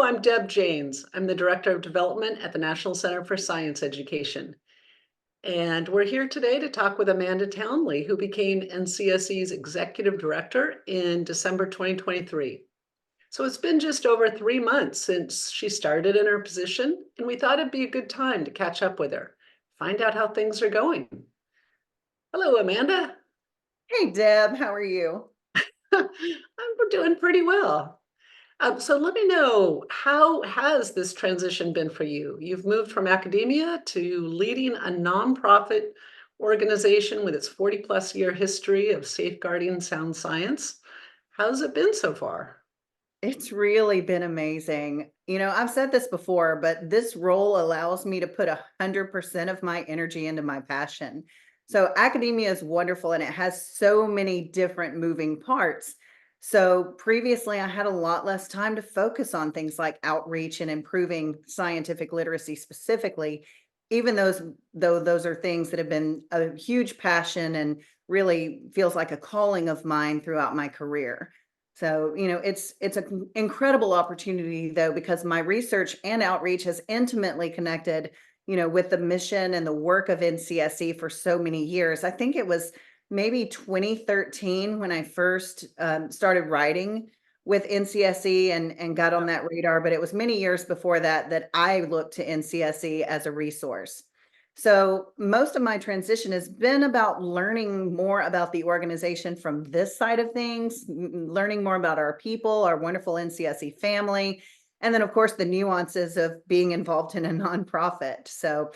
I'm Deb Janes. I'm the Director of Development at the National Center for Science Education. And we're here today to talk with Amanda Townley, who became NCSE's Executive Director in December 2023. So it's been just over 3 months since she started in her position, and we thought it'd be a good time to catch up with her, find out how things are going. Hello, Amanda. Hey Deb, how are you? We're doing pretty well. So let me know, how has this transition been for you? You've moved from academia to leading a nonprofit organization with its 40 plus year history of safeguarding sound science. How's it been so far? It's really been amazing. I've said this before, but this role allows me to put 100% of my energy into my passion. So academia is wonderful and it has so many different moving parts. So previously I had a lot less time to focus on things like outreach and improving scientific literacy specifically, even though those are things that have been a huge passion and really feels like a calling of mine throughout my career. So, it's an incredible opportunity though, because my research and outreach has intimately connected, with the mission and the work of NCSE for so many years. I think it was maybe 2013 when I first started writing with NCSE and got on that radar, but it was many years before that that I looked to NCSE as a resource. So most of my transition has been about learning more about the organization from this side of things, learning more about our people, our wonderful NCSE family, and then of course the nuances of being involved in a nonprofit. So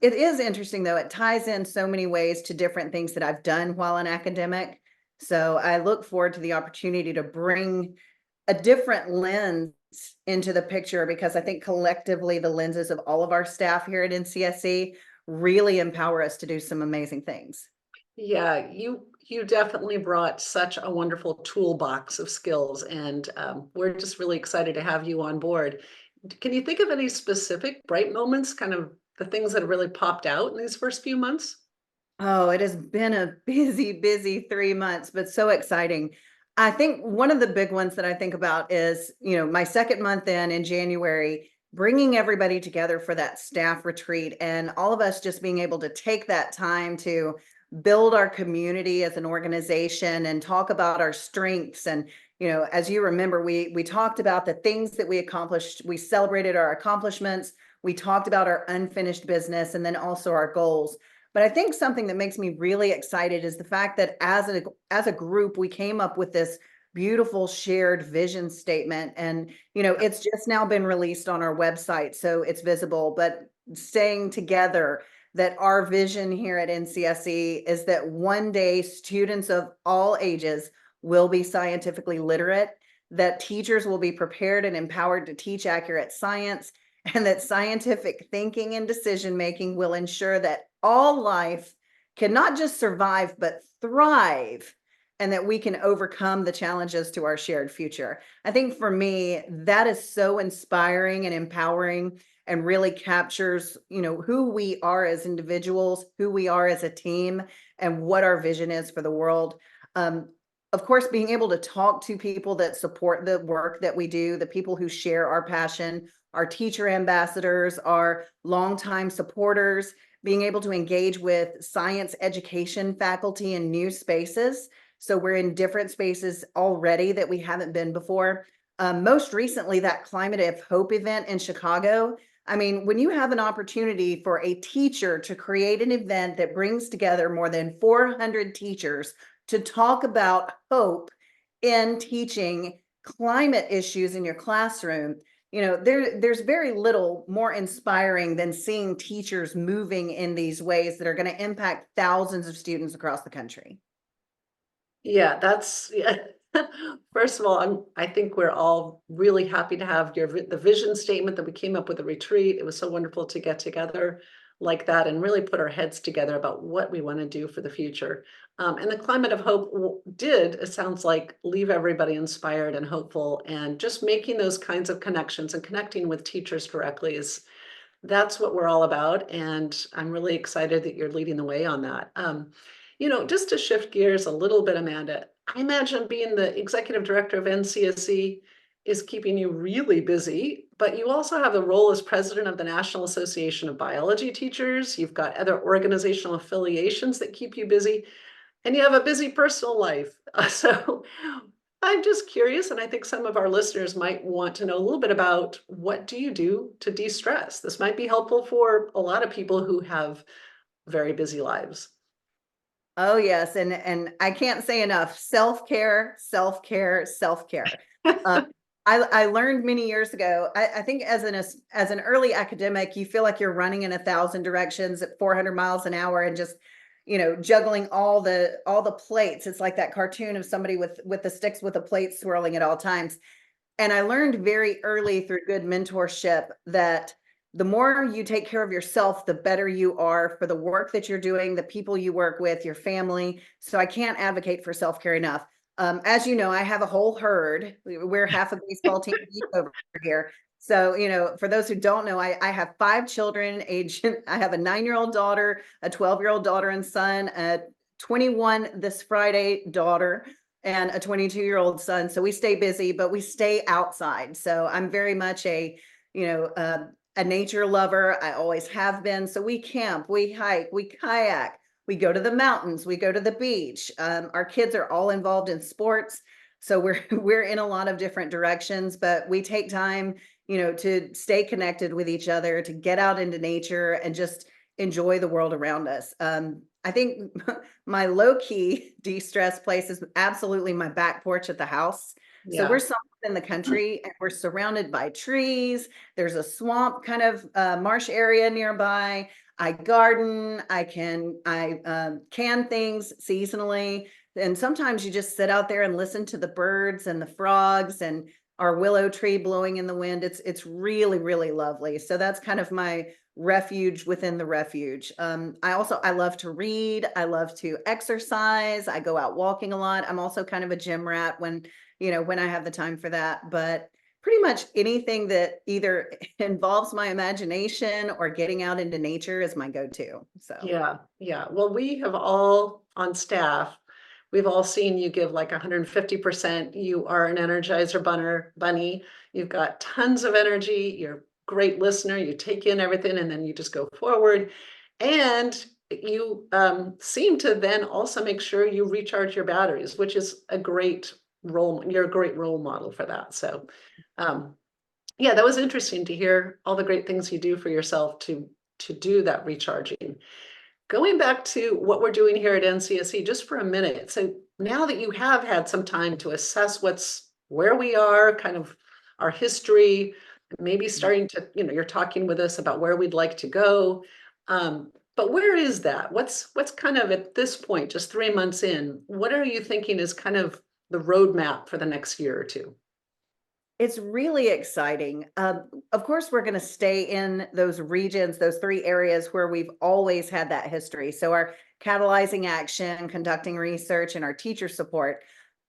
it is interesting though, it ties in so many ways to different things that I've done while an academic. So I look forward to the opportunity to bring a different lens into the picture because I think collectively the lenses of all of our staff here at NCSE really empower us to do some amazing things. Yeah, you definitely brought such a wonderful toolbox of skills, and we're just really excited to have you on board. Can you think of any specific bright moments, kind of the things that have really popped out in these first few months? Oh, it has been a busy, busy 3 months, but so exciting. I think one of the big ones that I think about is, my second month in January, bringing everybody together for that staff retreat and all of us just being able to take that time to build our community as an organization and talk about our strengths. And, as you remember, we talked about the things that we accomplished. We celebrated our accomplishments. We talked about our unfinished business and then also our goals. But I think something that makes me really excited is the fact that as a group, we came up with this beautiful shared vision statement. And, it's just now been released on our website, so it's visible. But staying together, that our vision here at NCSE is that one day students of all ages will be scientifically literate, that teachers will be prepared and empowered to teach accurate science, and that scientific thinking and decision making will ensure that all life can not just survive, but thrive, and that we can overcome the challenges to our shared future. I think for me, that is so inspiring and empowering and really captures, who we are as individuals, who we are as a team, and what our vision is for the world. Um, of course, being able to talk to people that support the work that we do, the people who share our passion, our teacher ambassadors, our longtime supporters, being able to engage with science education faculty in new spaces. So we're in different spaces already that we haven't been before. Most recently, that Climate of Hope event in Chicago. I mean, when you have an opportunity for a teacher to create an event that brings together more than 400 teachers to talk about hope in teaching climate issues in your classroom, there's very little more inspiring than seeing teachers moving in these ways that are going to impact thousands of students across the country. Yeah, that's yeah. First of all, I think we're all really happy to have the vision statement that we came up with a retreat. It was so wonderful to get together like that and really put our heads together about what we want to do for the future. And the climate of hope did, it sounds like, leave everybody inspired and hopeful, and just making those kinds of connections and connecting with teachers directly is that's what we're all about, and I'm really excited that you're leading the way on that. Just to shift gears a little bit, Amanda, I imagine being the executive director of NCSE is keeping you really busy, but you also have the role as president of the National Association of Biology Teachers. You've got other organizational affiliations that keep you busy, and you have a busy personal life. So I'm just curious, and I think some of our listeners might want to know a little bit about what do you do to de-stress? This might be helpful for a lot of people who have very busy lives. Oh, yes, and I can't say enough, self-care, self-care, self-care. Um, I learned many years ago, I think as an early academic, you feel like you're running in 1,000 directions at 400 miles an hour and just, juggling all the plates. It's like that cartoon of somebody with the sticks with the plates swirling at all times. And I learned very early through good mentorship that the more you take care of yourself, the better you are for the work that you're doing, the people you work with, your family. So I can't advocate for self-care enough. As you know, I have a whole herd. We're half a baseball team deep over here. So, for those who don't know, I have 5 children, I have a 9-year-old daughter, a 12-year-old daughter and son, a 21 this Friday daughter, and a 22-year-old son. So we stay busy, but we stay outside. So I'm very much you know, uh, a nature lover. I always have been. So we camp, we hike, we kayak, we go to the mountains, we go to the beach. Our kids are all involved in sports. So we're we're in a lot of different directions, but we take time, to stay connected with each other, to get out into nature and just enjoy the world around us. I think my low key de-stress place is absolutely my back porch at the house. So we're Yeah. somewhere in the country and we're surrounded by trees. There's a swamp kind of marsh area nearby. I garden. I can things seasonally, and sometimes you just sit out there and listen to the birds and the frogs and our willow tree blowing in the wind. It's really really lovely. So that's kind of my refuge within the refuge. I love to read. I love to exercise. I go out walking a lot. I'm also kind of a gym rat when I have the time for that. But pretty much anything that either involves my imagination or getting out into nature is my go-to. So. Yeah, yeah. Well, we have all on staff, we've all seen you give like 150%. You are an energizer bunny. You've got tons of energy. You're a great listener. You take in everything and then you just go forward. And you seem to then also make sure you recharge your batteries, which is a great role. You're a great role model for that. So, um, yeah, that was interesting to hear all the great things you do for yourself to do that recharging. Going back to what we're doing here at NCSE just for a minute. So now that you have had some time to assess where we are, kind of our history, maybe starting to, you're talking with us about where we'd like to go. But where is that? What's kind of at this point, just 3 months in, what are you thinking is kind of the roadmap for the next year or two? It's really exciting. Of course, we're going to stay in those regions, those 3 areas where we've always had that history. So, our catalyzing action, conducting research, and our teacher support.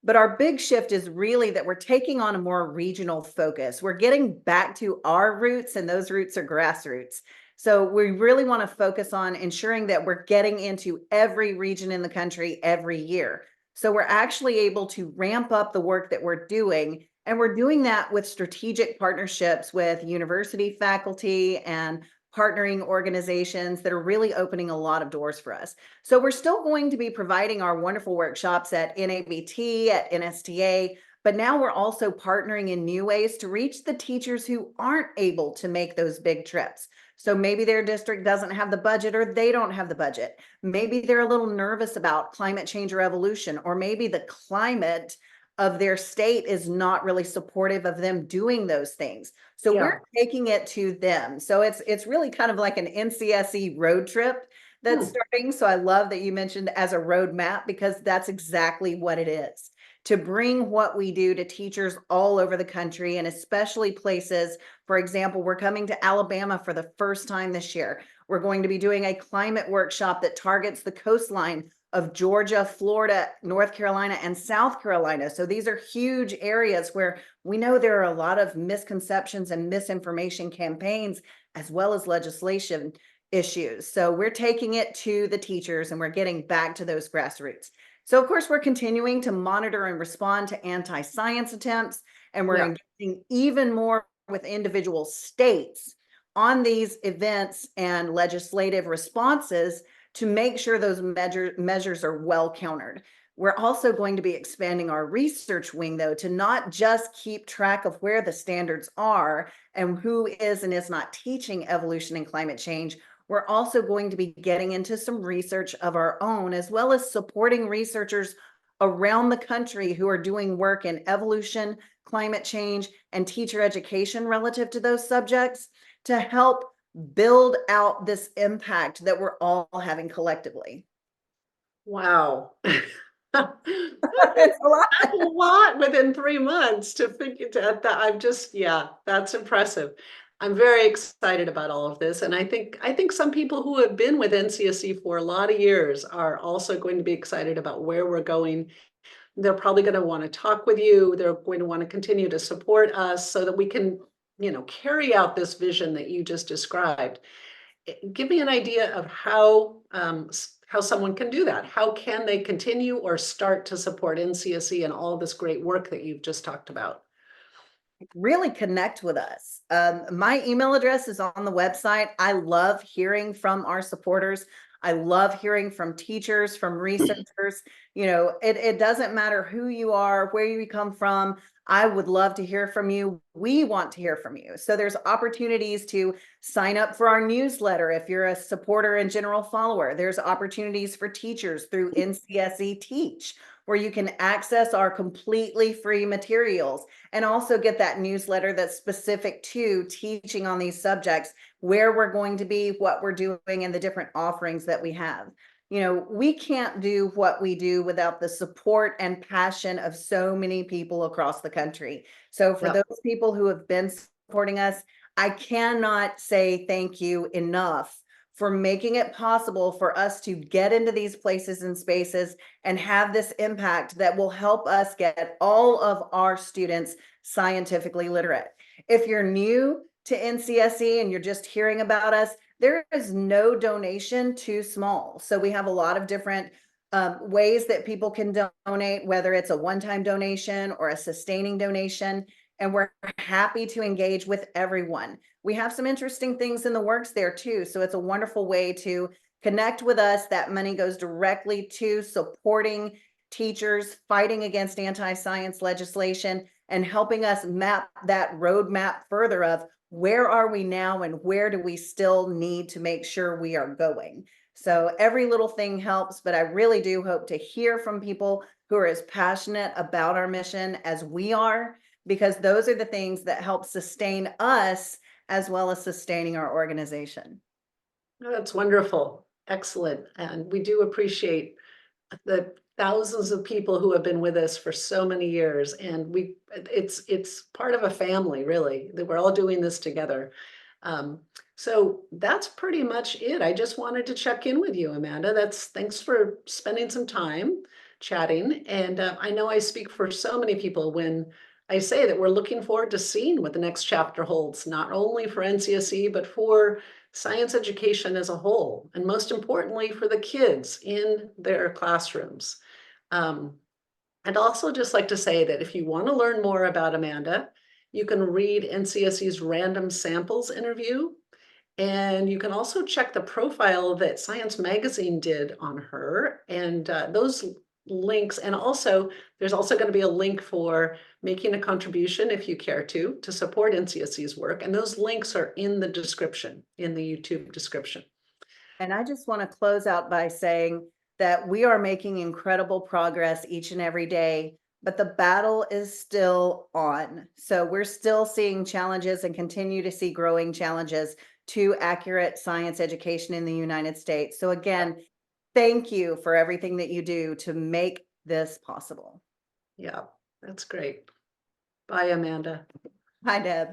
But our big shift is really that we're taking on a more regional focus. We're getting back to our roots, and those roots are grassroots. So, we really want to focus on ensuring that we're getting into every region in the country every year. So, we're actually able to ramp up the work that we're doing, and we're doing that with strategic partnerships with university faculty and partnering organizations that are really opening a lot of doors for us. So we're still going to be providing our wonderful workshops at NABT, at NSTA, but now we're also partnering in new ways to reach the teachers who aren't able to make those big trips. So maybe their district doesn't have the budget or they don't have the budget. Maybe they're a little nervous about climate change or evolution, or maybe the climate of their state is not really supportive of them doing those things. So we're Yeah. taking it to them. So it's really kind of like an NCSE road trip that's Hmm. starting. So I love that you mentioned as a roadmap, because that's exactly what it is. To bring what we do to teachers all over the country, and especially places, for example, we're coming to Alabama for the first time this year. We're going to be doing a climate workshop that targets the coastline of Georgia, Florida, North Carolina, and South Carolina. So these are huge areas where we know there are a lot of misconceptions and misinformation campaigns, as well as legislation issues. So we're taking it to the teachers and we're getting back to those grassroots. So of course, we're continuing to monitor and respond to anti-science attempts, and we're Yeah. even more with individual states on these events and legislative responses to make sure those measures are well countered. We're also going to be expanding our research wing, though, to not just keep track of where the standards are and who is and is not teaching evolution and climate change. We're also going to be getting into some research of our own, as well as supporting researchers around the country who are doing work in evolution, climate change, and teacher education relative to those subjects to help build out this impact that we're all having collectively. Wow. It's a lot. That's a lot within 3 months to figure that I'm just yeah, that's impressive. I'm very excited about all of this, and I think some people who have been with NCSE for a lot of years are also going to be excited about where we're going. They're probably gonna wanna talk with you, they're going to wanna continue to support us so that we can, carry out this vision that you just described. Give me an idea of how someone can do that. How can they continue or start to support NCSE and all this great work that you've just talked about? Really connect with us. My email address is on the website. I love hearing from our supporters. I love hearing from teachers, from researchers. It doesn't matter who you are, where you come from. I would love to hear from you. We want to hear from you. So there's opportunities to sign up for our newsletter if you're a supporter and general follower. There's opportunities for teachers through NCSE Teach, where you can access our completely free materials and also get that newsletter that's specific to teaching on these subjects, where we're going to be, what we're doing, and the different offerings that we have. We can't do what we do without the support and passion of so many people across the country. So for Yep. those people who have been supporting us, I cannot say thank you enough for making it possible for us to get into these places and spaces and have this impact that will help us get all of our students scientifically literate. If you're new to NCSE and you're just hearing about us, there is no donation too small. So we have a lot of different ways that people can donate, whether it's a one-time donation or a sustaining donation. And we're happy to engage with everyone. We have some interesting things in the works there too. So it's a wonderful way to connect with us. That money goes directly to supporting teachers, fighting against anti-science legislation, and helping us map that roadmap further of where are we now and where do we still need to make sure we are going. So every little thing helps, but I really do hope to hear from people who are as passionate about our mission as we are, because those are the things that help sustain us as well as sustaining our organization. That's wonderful. Excellent. And we do appreciate the thousands of people who have been with us for so many years. And it's part of a family, really, that we're all doing this together. Um, so that's pretty much it. I just wanted to check in with you, Amanda. Thanks for spending some time chatting. And I know I speak for so many people when I say that we're looking forward to seeing what the next chapter holds, not only for NCSE, but for science education as a whole, and most importantly, for the kids in their classrooms. Um, I'd also just like to say that if you want to learn more about Amanda, you can read NCSE's random samples interview, and you can also check the profile that Science Magazine did on her, and those links. And also, there's also going to be a link for making a contribution if you care to support NCSE's work. And those links are in the description, in the YouTube description. And I just want to close out by saying that we are making incredible progress each and every day, but the battle is still on. So we're still seeing challenges and continue to see growing challenges to accurate science education in the United States. So again, thank you for everything that you do to make this possible. Yeah, that's great. Bye, Amanda. Hi, Deb.